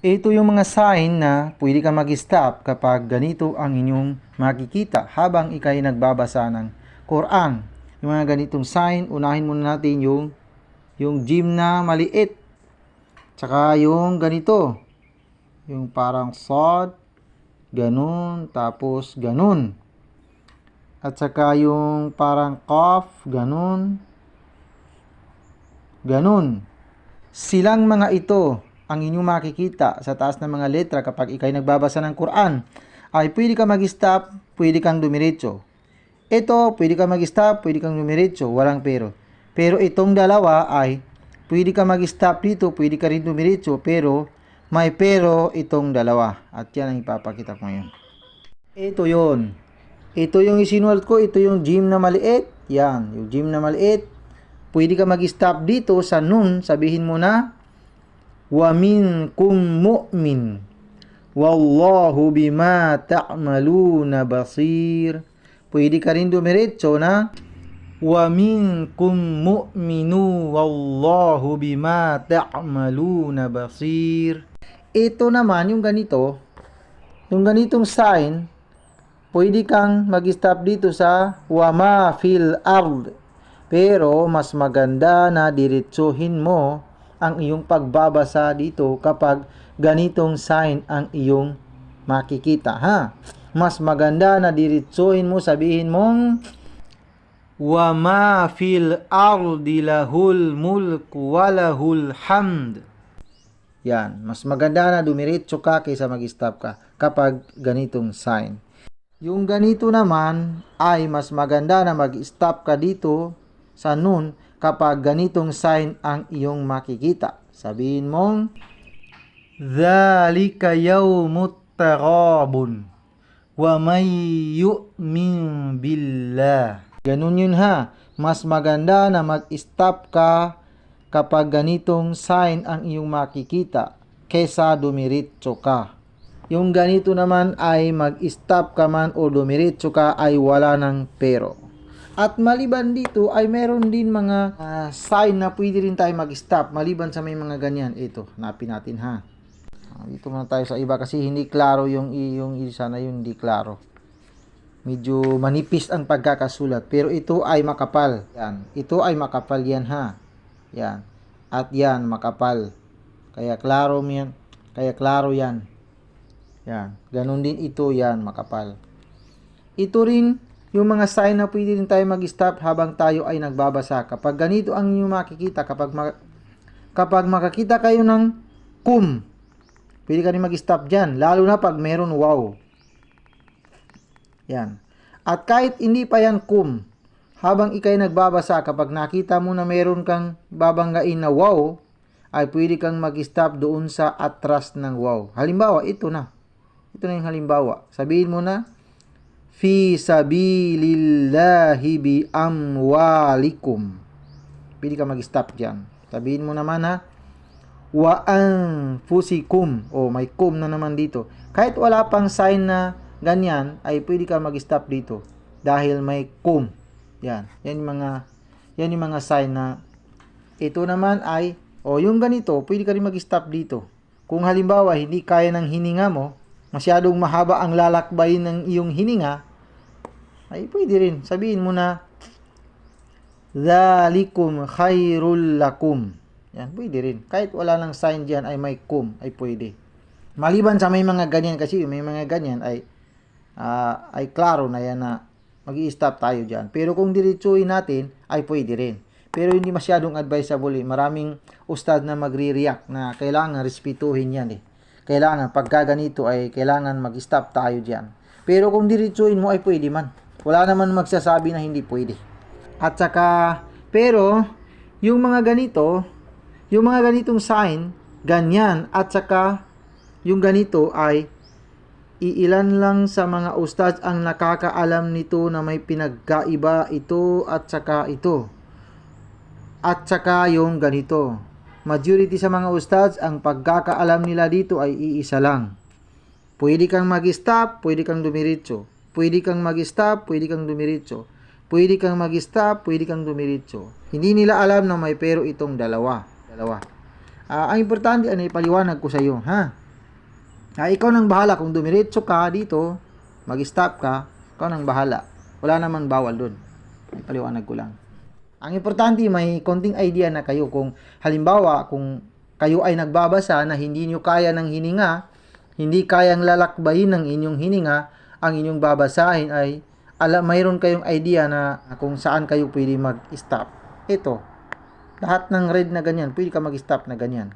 Ito yung mga sign na pwede ka mag-stop kapag ganito ang inyong makikita habang ikay nagbabasa ng Quran. Yung mga ganitong sign, unahin muna natin yung gym na maliit. Tsaka yung ganito, yung parang sod, ganun, tapos ganun. At saka yung parang cough, ganun, ganun. Silang mga ito ang inyong makikita sa taas ng mga letra kapag ikay nagbabasa ng Quran, ay pwede ka mag-stop, pwede kang dumiretso. Ito, pwede ka mag-stop, pwede kang dumiretso, walang pero. Pero itong dalawa ay pwede ka mag-stop dito, pwede ka rin dumiretso, pero may pero itong dalawa. At yan ang ipapakita ko ngayon. Ito yon. Ito yung isinulat ko, ito yung gym na maliit. Yan, yung gym na maliit. Pwede ka mag-stop dito sa nun, sabihin mo na, wa minkum mu'min wallahu bima ta'maluna basir. Pwede ka rin dumiretso na wa minkum mu'minu wallahu bima ta'maluna basir. Ito naman yung ganito, yung ganitong sign, pwede kang mag-stop dito sa wa ma fil ard. Pero mas maganda na diretsuhin mo ang iyong pagbabasa dito kapag ganitong sign ang iyong makikita, ha? Mas maganda na diretsuhin mo, sabihin mong wa ma fil ardi lahul mulku wa lahul hamd. Yan, mas maganda na dumiretso ka kaysa mag-stop ka kapag ganitong sign. Yung ganito naman ay mas maganda na mag-stop ka dito sa nun kapag ganitong sign ang iyong makikita. Sabihin mong, Dhalika yawmut taghabun wa may yu'min billah. Ganun yun, ha. Mas maganda na mag-stop ka kapag ganitong sign ang iyong makikita kesa dumiretso ka. Yung ganito naman ay mag-stop ka man o dumiretso ka ay wala ng pero. At maliban dito ay meron din mga sign na pwede rin tayo mag-stop maliban sa may mga ganyan. Ito, hanapin natin, ha. Dito muna tayo sa iba kasi hindi klaro yung isa na yun, hindi klaro. Medyo manipis ang pagkakasulat pero ito ay makapal. Yan. Ito ay makapal yan, ha. Yan. At yan makapal. Kaya klaro yan. Kaya klaro yan. Yan. Ganun din ito, yan makapal. Ito rin yung mga sign na pwede rin tayo mag-stop habang tayo ay nagbabasa. Kapag ganito ang inyong makikita, kapag makakita kayo ng kum, pwede ka rin mag-stop dyan. Lalo na pag meron wow. Yan. At kahit hindi pa yan kum, habang ikay nagbabasa, kapag nakita mo na meron kang babanggain na wow, ay pwede kang mag-stop doon sa atras ng wow. Halimbawa, ito na. Ito na yung halimbawa. Sabihin mo na, fi sabilillahi bi amwalikum. Pwede ka mag-stop dyan. Sabihin mo naman, ha, wa anfusikum. O, may kum na naman dito. Kahit wala pang sign na ganyan, ay pwede ka mag-stop dito. Dahil may kum. Yan. Yan yung mga sign na ito naman ay, yung ganito, pwede ka rin mag-stop dito. Kung halimbawa, hindi kaya ng hininga mo, masyadong mahaba ang lalakbay ng iyong hininga, ay pwede rin. Sabihin mo na, Dhalikum khairul lakum. Yan, pwede rin. Kahit wala lang sign dyan ay may kum, ay pwede. Maliban sa may mga ganyan kasi, may mga ganyan ay klaro na yan na mag-i-stop tayo dyan. Pero kung diretsuhin natin, ay pwede rin. Pero hindi masyadong advisable. Maraming ustad na magre-react na kailangan respetuhin yan. Kailangan, pagka ganito ay kailangan mag-stop tayo dyan. Pero kung diretsuhin mo ay pwede man. Wala naman magsasabi na hindi pwede. At saka, pero, yung mga ganitong sign, ganyan. At saka, yung ganito ay, iilan lang sa mga ustads ang nakakaalam nito na may pinagkaiba ito at saka ito. At saka yung ganito. Majority sa mga ustads, ang pagkakaalam nila dito ay iisa lang. Pwede kang mag-stop, pwede kang dumiretso. Pwede kang mag-stop, pwede kang dumiretso. Pwede kang mag-stop, pwede kang dumiretso. Hindi nila alam na may pero itong dalawa. Ang importante ay ipaliwanag ko sa iyo, ha? Ikaw nang bahala kung dumiretso ka dito, mag-stop ka, ikaw nang bahala. Wala namang bawal doon. Ipaliwanag ko lang. Ang importante, may konting idea na kayo kung halimbawa, kung kayo ay nagbabasa na hindi nyo kaya ng hininga, hindi kayang lalakbayin ng inyong hininga, ang inyong babasahin ay mayroon kayong idea na kung saan kayo pwede mag-stop. Ito, lahat ng read na ganyan, pwede ka mag-stop na ganyan.